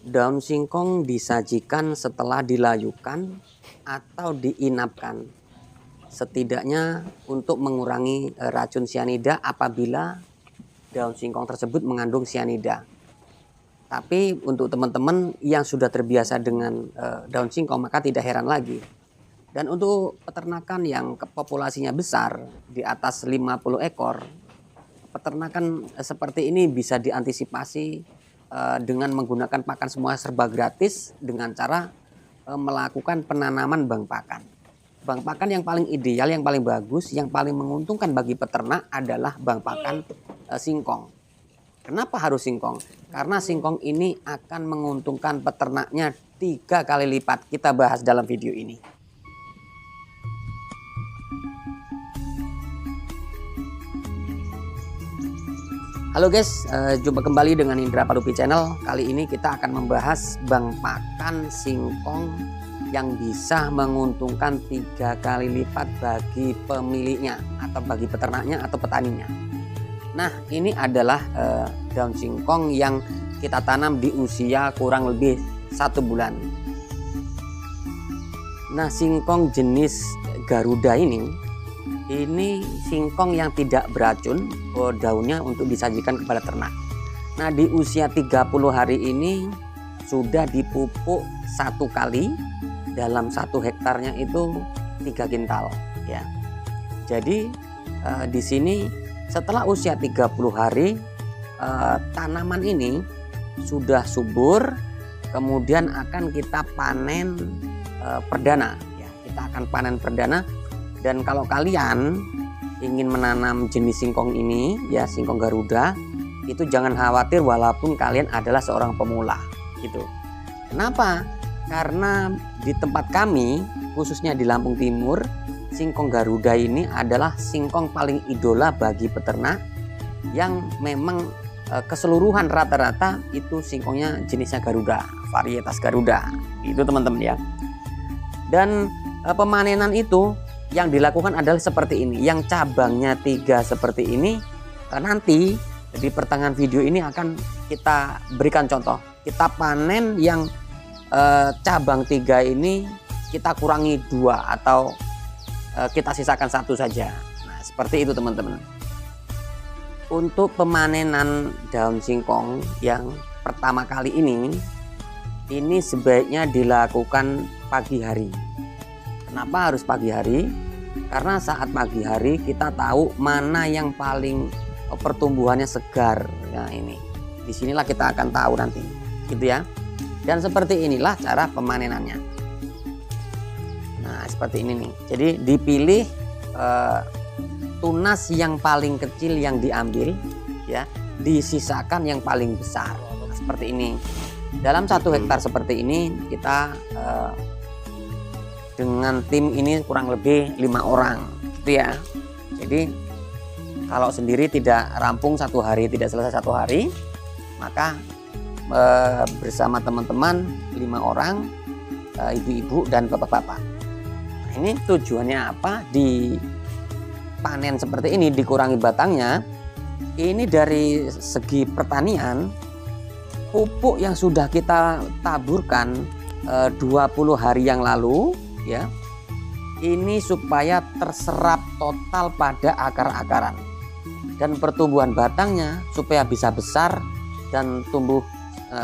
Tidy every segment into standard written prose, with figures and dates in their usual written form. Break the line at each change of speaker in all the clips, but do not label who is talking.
Daun singkong disajikan setelah dilayukan atau diinapkan, setidaknya untuk mengurangi racun sianida apabila daun singkong tersebut mengandung sianida. Tapi untuk teman-teman yang sudah terbiasa dengan daun singkong, maka tidak heran lagi. Dan untuk peternakan yang populasinya besar, di atas 50 ekor, peternakan seperti ini bisa diantisipasi dengan menggunakan pakan semua serba gratis dengan cara melakukan penanaman bank pakan. Bank pakan yang paling ideal, yang paling bagus, yang paling menguntungkan bagi peternak adalah bank pakan singkong. Kenapa harus singkong? Karena singkong ini akan menguntungkan peternaknya 3 kali lipat. Kita bahas dalam video ini. Halo guys, jumpa kembali dengan Indra Padupi Channel. Kali ini kita akan membahas bank pakan singkong yang bisa menguntungkan 3 kali lipat bagi pemiliknya atau bagi peternaknya atau petaninya. Nah, ini adalah daun singkong yang kita tanam di usia kurang lebih 1 bulan. Nah, singkong jenis Garuda ini singkong yang tidak beracun daunnya untuk disajikan kepada ternak. Nah, di usia 30 hari ini sudah dipupuk 1 kali, dalam 1 hektarnya itu 3 kintal ya. Jadi di sini setelah usia 30 hari tanaman ini sudah subur, kemudian akan kita panen perdana ya. Kita akan panen perdana. Dan kalau kalian ingin menanam jenis singkong ini ya, singkong Garuda, itu jangan khawatir walaupun kalian adalah seorang pemula gitu. Kenapa? Karena di tempat kami, khususnya di Lampung Timur, singkong Garuda ini adalah singkong paling idola bagi peternak yang memang keseluruhan rata-rata itu singkongnya jenisnya Garuda, varietas Garuda. Itu teman-teman ya. Dan pemanenan itu yang dilakukan adalah seperti ini, yang cabangnya 3 seperti ini. Nanti di pertengahan video ini akan kita berikan contoh. Kita panen yang cabang 3 ini kita kurangi 2 atau kita sisakan 1 saja. Nah, seperti itu teman-teman. Untuk pemanenan daun singkong yang pertama kali ini sebaiknya dilakukan pagi hari. Kenapa harus pagi hari? Karena saat pagi hari kita tahu mana yang paling pertumbuhannya segar. Nah, ini disinilah kita akan tahu nanti, gitu ya. Dan seperti inilah cara pemanenannya. Nah, seperti ini nih. Jadi dipilih tunas yang paling kecil yang diambil, ya, disisakan yang paling besar. Seperti ini. Dalam 1 hektar seperti ini kita dengan tim ini kurang lebih 5 orang gitu ya. Jadi kalau sendiri tidak rampung 1 hari, tidak selesai 1 hari, maka bersama teman-teman 5 orang, ibu-ibu dan bapak-bapak. Nah, ini tujuannya apa? Di panen seperti ini, dikurangi batangnya. Ini dari segi pertanian, pupuk yang sudah kita taburkan 20 hari yang lalu ya, ini supaya terserap total pada akar-akaran dan pertumbuhan batangnya supaya bisa besar dan tumbuh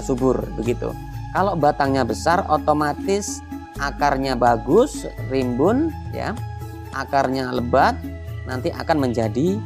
subur begitu. Kalau batangnya besar, otomatis akarnya bagus, rimbun ya, akarnya lebat, nanti akan menjadi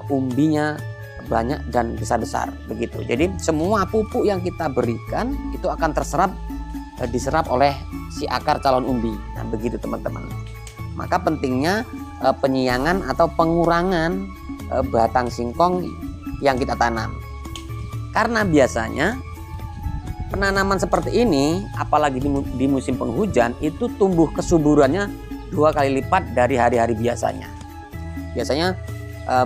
umbinya banyak dan besar-besar begitu. Jadi semua pupuk yang kita berikan itu akan diserap oleh si akar calon umbi. Nah, begitu teman-teman. Maka pentingnya penyiangan atau pengurangan batang singkong yang kita tanam. Karena biasanya penanaman seperti ini, apalagi di musim penghujan, itu tumbuh kesuburannya 2 kali lipat dari hari-hari biasanya. Biasanya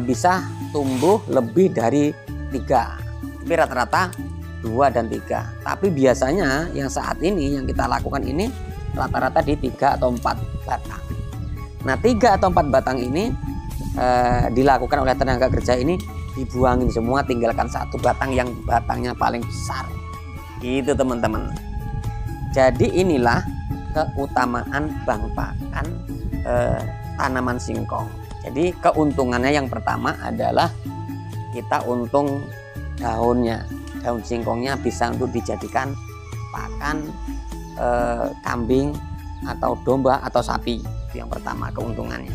bisa tumbuh lebih dari 3, tapi rata-rata 2 dan 3. Tapi biasanya yang saat ini yang kita lakukan ini rata-rata di 3 atau 4 batang. Nah, 3 atau 4 batang ini dilakukan oleh tenaga kerja ini dibuangin semua, tinggalkan 1 batang yang batangnya paling besar. Itu teman-teman. Jadi inilah keutamaan bang pakan tanaman singkong. Jadi keuntungannya yang pertama adalah kita untung daunnya. Daun singkongnya bisa untuk dijadikan pakan kambing atau domba atau sapi. Itu yang pertama keuntungannya.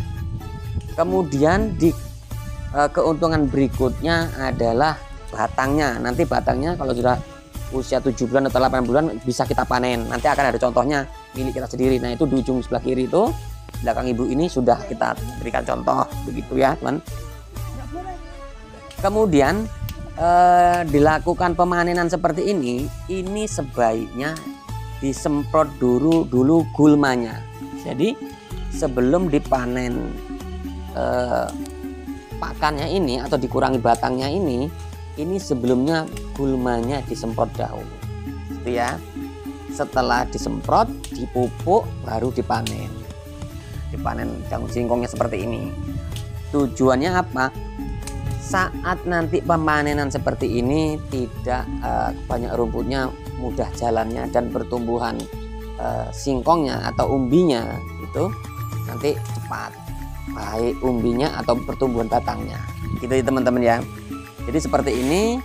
Kemudian di keuntungan berikutnya adalah batangnya. Nanti batangnya kalau sudah usia 7 bulan atau 8 bulan bisa kita panen. Nanti akan ada contohnya milik kita sendiri. Nah itu di ujung sebelah kiri itu belakang ibu ini sudah kita berikan contoh begitu ya teman. Kemudian dilakukan pemanenan seperti ini sebaiknya disemprot dulu gulmanya. Jadi sebelum dipanen pakannya ini atau dikurangi batangnya ini sebelumnya gulmanya disemprot dahulu. Gitu ya. Setelah disemprot, dipupuk, baru dipanen. Dipanen daun singkongnya seperti ini. Tujuannya apa? Saat nanti pemanenan seperti ini tidak banyak rumputnya, mudah jalannya dan pertumbuhan singkongnya atau umbinya itu nanti cepat, baik umbinya atau pertumbuhan batangnya. Gitu ya teman-teman ya. Jadi seperti ini,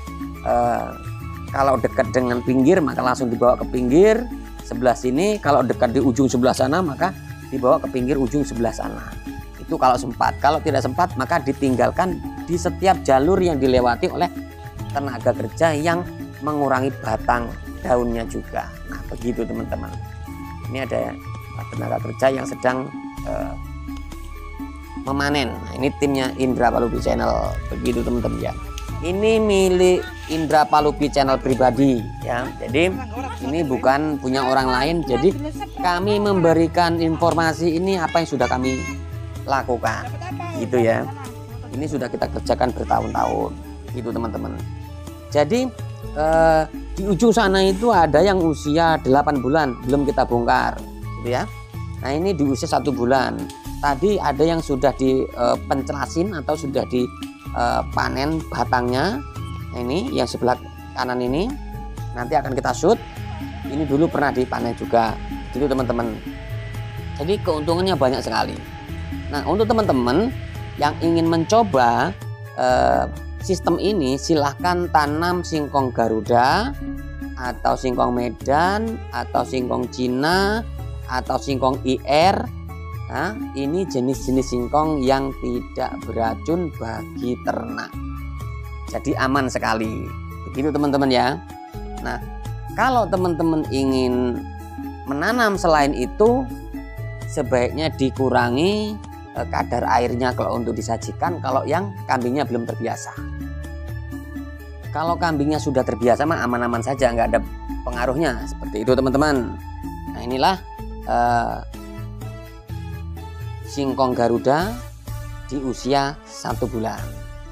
kalau dekat dengan pinggir maka langsung dibawa ke pinggir sebelah sini. Kalau dekat di ujung sebelah sana maka dibawa ke pinggir ujung sebelah sana. Itu kalau sempat. Kalau tidak sempat maka ditinggalkan di setiap jalur yang dilewati oleh tenaga kerja yang mengurangi batang daunnya juga. Nah begitu teman-teman. Ini ada tenaga kerja yang sedang memanen. Nah, ini timnya Indra Palupi Channel. Begitu teman-teman ya. Ini milik Indra Palupi Channel pribadi ya. Jadi ini bukan punya orang lain. Jadi kami memberikan informasi ini apa yang sudah kami lakukan. Gitu ya. Ini sudah kita kerjakan bertahun-tahun. Gitu teman-teman. Jadi di ujung sana itu ada yang usia 8 bulan belum kita bongkar gitu ya. Nah ini di usia 1 bulan. Tadi ada yang sudah dipencelasin atau sudah dipanen batangnya. Nah, ini yang sebelah kanan ini nanti akan kita shoot. Ini dulu pernah dipanen juga gitu teman-teman. Jadi keuntungannya banyak sekali. Nah untuk teman-teman yang ingin mencoba sistem ini, silahkan tanam singkong Garuda atau singkong Medan atau singkong Cina atau singkong IR. Nah, ini jenis-jenis singkong yang tidak beracun bagi ternak. Jadi aman sekali. Begitu teman-teman ya. Nah, kalau teman-teman ingin menanam selain itu, sebaiknya dikurangi kadar airnya kalau untuk disajikan, kalau yang kambingnya belum terbiasa. Kalau kambingnya sudah terbiasa mah aman-aman saja, nggak ada pengaruhnya. Seperti itu teman-teman. Nah inilah singkong Garuda di usia 1 bulan.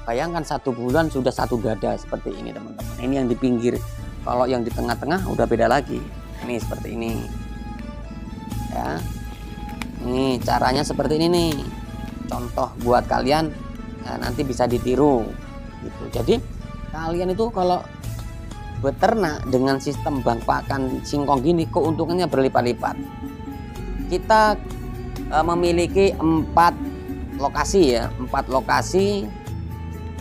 Bayangkan 1 bulan sudah 1 dada seperti ini teman-teman. Ini yang di pinggir. Kalau yang di tengah-tengah udah beda lagi. Ini seperti ini. Ya. Ini caranya seperti ini nih. Contoh buat kalian nanti bisa ditiru gitu. Jadi kalian itu kalau beternak dengan sistem bang pakan singkong gini keuntungannya berlipat-lipat. Kita memiliki 4 lokasi ya, 4 lokasi.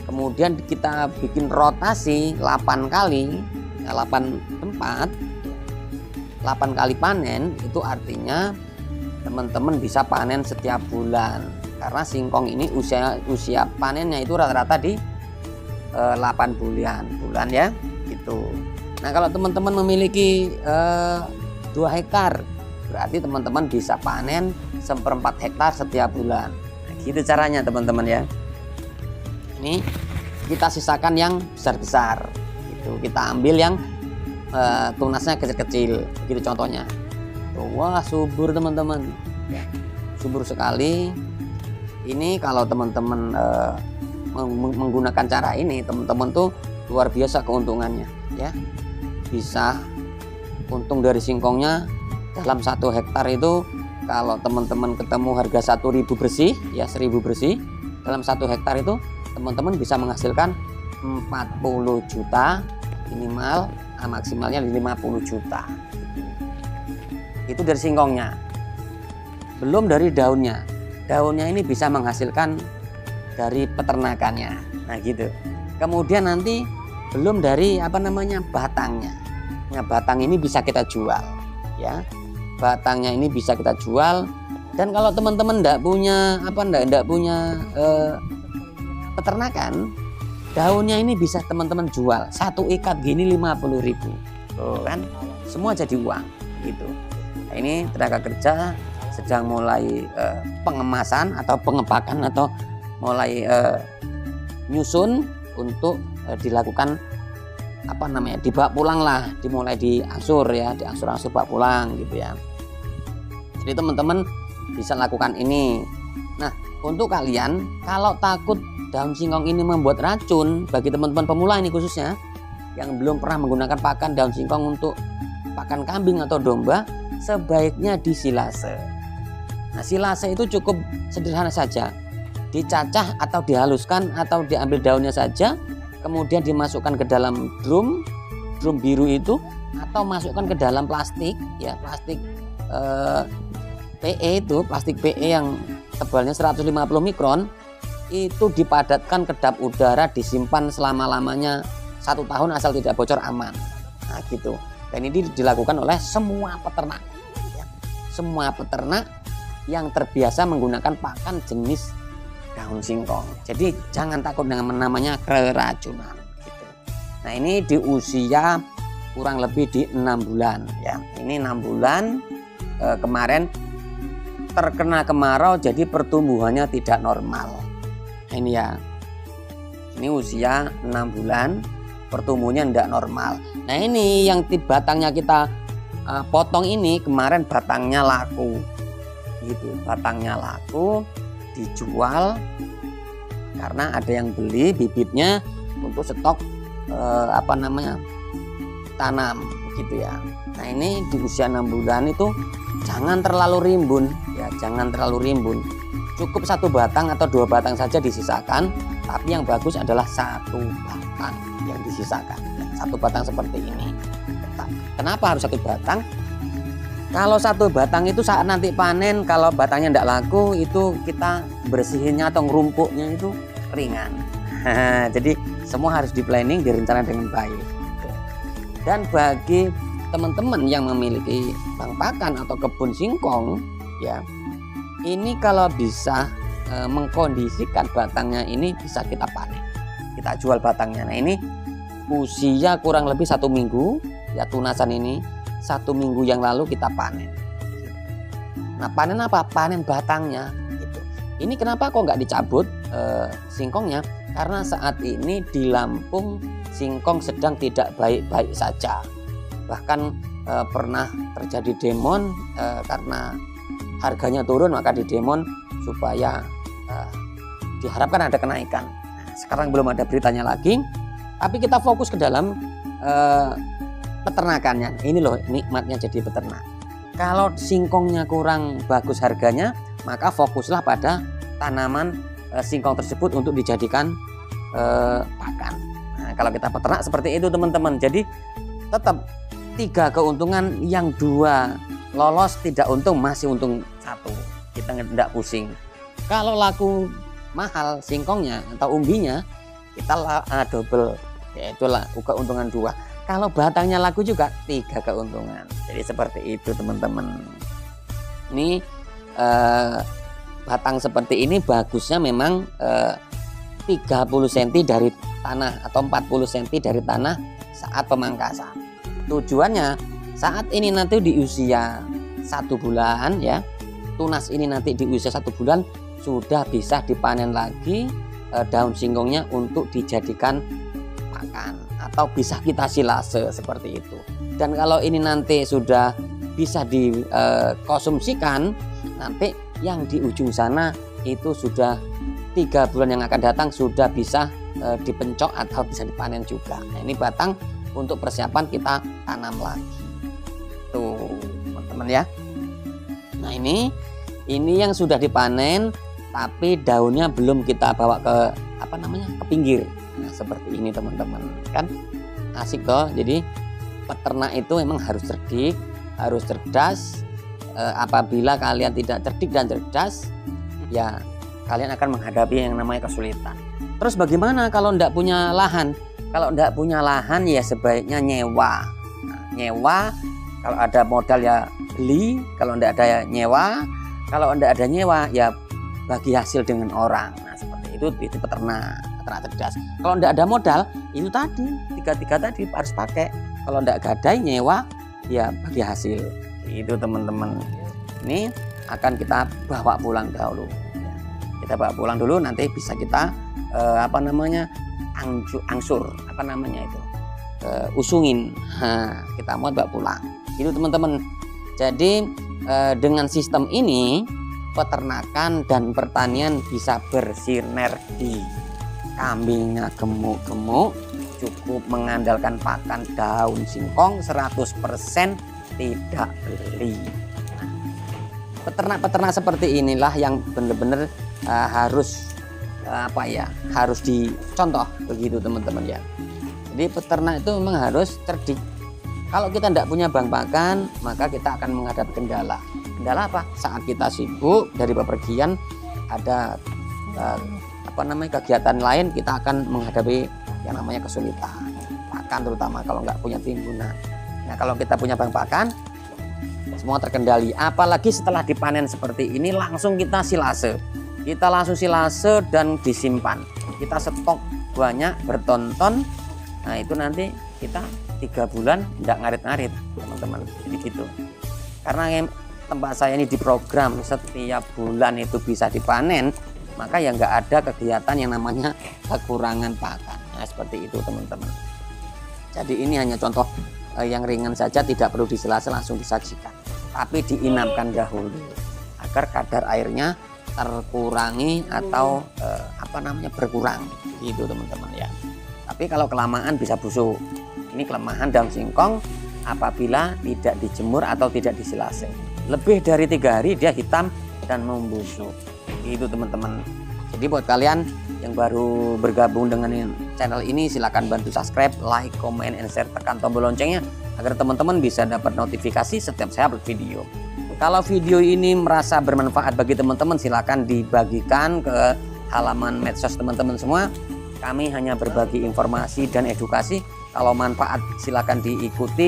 Kemudian kita bikin rotasi 8 kali, 8 tempat, 8 kali panen. Itu artinya teman-teman bisa panen setiap bulan. Karena singkong ini usia panennya itu rata-rata di 8 bulan ya gitu. Nah kalau teman-teman memiliki 2 hektar berarti teman-teman bisa panen 1/4 hektar setiap bulan. Nah, gitu caranya teman-teman ya. Ini kita sisakan yang besar-besar gitu. Kita ambil yang tunasnya kecil-kecil begitu contohnya. Wah subur teman-teman ya, subur sekali. Ini kalau teman-teman menggunakan cara ini, teman-teman tuh luar biasa keuntungannya ya. Bisa untung dari singkongnya dalam 1 hektar itu, kalau teman-teman ketemu harga 1.000 bersih ya, 1.000 bersih dalam 1 hektar itu teman-teman bisa menghasilkan 40 juta minimal maksimalnya 50 juta. Itu dari singkongnya. Belum dari daunnya. Daunnya ini bisa menghasilkan dari peternakannya. Nah gitu. Kemudian nanti belum dari batangnya. Nah, batang ini bisa kita jual, ya. Batangnya ini bisa kita jual. Dan kalau teman-teman enggak punya peternakan, daunnya ini bisa teman-teman jual. Satu ikat gini 50.000. Tuh kan, semua jadi uang gitu. Nah, ini tenaga kerja sedang mulai pengemasan atau pengepakan atau mulai nyusun untuk dilakukan dibawa pulang lah, dimulai diangsur ya, diangsur-angsur bawa pulang gitu ya. Jadi teman-teman bisa lakukan ini. Nah, untuk kalian kalau takut daun singkong ini membuat racun, bagi teman-teman pemula ini khususnya yang belum pernah menggunakan pakan daun singkong untuk pakan kambing atau domba, sebaiknya disilase. Nah, silase itu cukup sederhana saja. Dicacah atau dihaluskan atau diambil daunnya saja, kemudian dimasukkan ke dalam drum biru itu, atau masukkan ke dalam plastik ya, plastik PE itu, plastik PE yang tebalnya 150 mikron, itu dipadatkan kedap udara, disimpan selama-lamanya 1 tahun asal tidak bocor, aman. Nah gitu. Dan ini dilakukan oleh semua peternak ya. Semua peternak yang terbiasa menggunakan pakan jenis daun singkong. Jadi jangan takut dengan namanya keracunan gitu. Nah ini di usia kurang lebih di 6 bulan ya. Ini 6 bulan kemarin terkena kemarau, jadi pertumbuhannya tidak normal. Nah, ini ya, ini usia 6 bulan, pertumbuhannya tidak normal. Nah ini yang batangnya kita potong ini, kemarin batangnya laku gitu, batangnya laku, dijual karena ada yang beli bibitnya untuk stok tanam gitu ya. Nah ini di usia 6 bulan itu jangan terlalu rimbun ya, jangan terlalu rimbun. Cukup 1 batang atau 2 batang saja disisakan, tapi yang bagus adalah 1 batang yang disisakan. 1 batang seperti ini. Kenapa harus 1 batang? Kalau 1 batang itu saat nanti panen, kalau batangnya tidak laku, itu kita bersihinnya atau ngerumpuknya itu ringan. Jadi semua harus di planning, direncanakan dengan baik. Dan bagi teman-teman yang memiliki bank pakan atau kebun singkong ya, ini kalau bisa mengkondisikan batangnya ini bisa kita panen, kita jual batangnya. Nah ini usia kurang lebih 1 minggu ya, tunasan ini 1 minggu yang lalu kita panen. Nah panen apa? Panen batangnya gitu. Ini kenapa kok nggak dicabut singkongnya? Karena saat ini di Lampung singkong sedang tidak baik-baik saja. Bahkan pernah terjadi demon karena harganya turun, maka di demon supaya diharapkan ada kenaikan. Nah, sekarang belum ada beritanya lagi, tapi kita fokus ke dalam peternakannya. Ini loh nikmatnya jadi peternak. Kalau singkongnya kurang bagus harganya, maka fokuslah pada tanaman singkong tersebut untuk dijadikan pakan. Nah, kalau kita peternak seperti itu teman-teman, jadi tetap 3 keuntungan, yang 2 lolos tidak untung, masih untung 1, kita tidak pusing. Kalau laku mahal singkongnya atau umbinya, kita double, yaitu keuntungan 2. Kalau batangnya laku juga 3 keuntungan. Jadi seperti itu teman-teman. Ini batang seperti ini bagusnya memang 30 cm dari tanah atau 40 cm dari tanah saat pemangkasan. Tujuannya saat ini nanti di usia 1 bulan ya, tunas ini nanti di usia 1 bulan sudah bisa dipanen lagi daun singkongnya untuk dijadikan pakan atau bisa kita silase seperti itu. Dan kalau ini nanti sudah bisa dikonsumsikan, nanti yang di ujung sana itu sudah 3 bulan yang akan datang sudah bisa dipencok atau bisa dipanen juga. Nah, ini batang untuk persiapan kita tanam lagi. Tuh, teman-teman ya. Nah, ini yang sudah dipanen tapi daunnya belum kita bawa ke ke pinggir. Nah, seperti ini teman-teman. Kan asik toh. Jadi peternak itu memang harus cerdik, harus cerdas. Apabila kalian tidak cerdik dan cerdas, ya kalian akan menghadapi yang namanya kesulitan. Terus bagaimana kalau tidak punya lahan? Kalau tidak punya lahan ya sebaiknya nyewa. Nah, nyewa, kalau ada modal ya beli, kalau tidak ada ya nyewa, kalau tidak ada nyewa ya bagi hasil dengan orang. Nah seperti itu peternak cerdas. Kalau tidak ada modal, itu tadi tiga tadi harus pakai. Kalau tidak gadai nyewa ya bagi hasil. Itu teman-teman, ini akan kita bawa pulang dahulu. Kita bawa pulang dulu, nanti bisa kita angsur, usungin. Kita mau bawa pulang. Itu teman-teman. Jadi dengan sistem ini peternakan dan pertanian bisa bersinergi. Kambingnya gemuk-gemuk, cukup mengandalkan pakan daun singkong 100%. Tidak beli. Peternak-peternak seperti inilah yang benar-benar harus harus dicontoh begitu teman-teman ya. Jadi peternak itu memang harus cerdik. Kalau kita tidak punya bank pakan, maka kita akan menghadapi kendala. Kendala apa? Saat kita sibuk dari bepergian, ada kegiatan lain, kita akan menghadapi yang namanya kesulitan. Pakan terutama kalau nggak punya timbunan. Nah kalau kita punya bank pakan, semua terkendali. Apalagi setelah dipanen seperti ini, langsung kita silase. Kita langsung silase dan disimpan. Kita stok banyak bertonton. Nah itu nanti kita 3 bulan tidak ngarit-ngarit teman-teman. Jadi gitu. Karena tempat saya ini diprogram setiap bulan itu bisa dipanen, maka ya nggak ada kegiatan yang namanya kekurangan pakan. Nah seperti itu teman-teman. Jadi ini hanya contoh yang ringan saja, tidak perlu diselasa langsung disajikan, tapi diinapkan dahulu agar kadar airnya terkurangi atau berkurang gitu teman-teman ya. Tapi kalau kelamaan bisa busuk. Ini kelemahan daun singkong apabila tidak dijemur atau tidak disilase. Lebih dari 3 hari dia hitam dan membusuk gitu teman-teman. Jadi buat kalian yang baru bergabung dengan channel ini, silakan bantu subscribe, like, comment, and share, tekan tombol loncengnya agar teman-teman bisa dapat notifikasi setiap saya upload video. Kalau video ini merasa bermanfaat bagi teman-teman, silakan dibagikan ke halaman medsos teman-teman semua. Kami hanya berbagi informasi dan edukasi. Kalau manfaat silakan diikuti.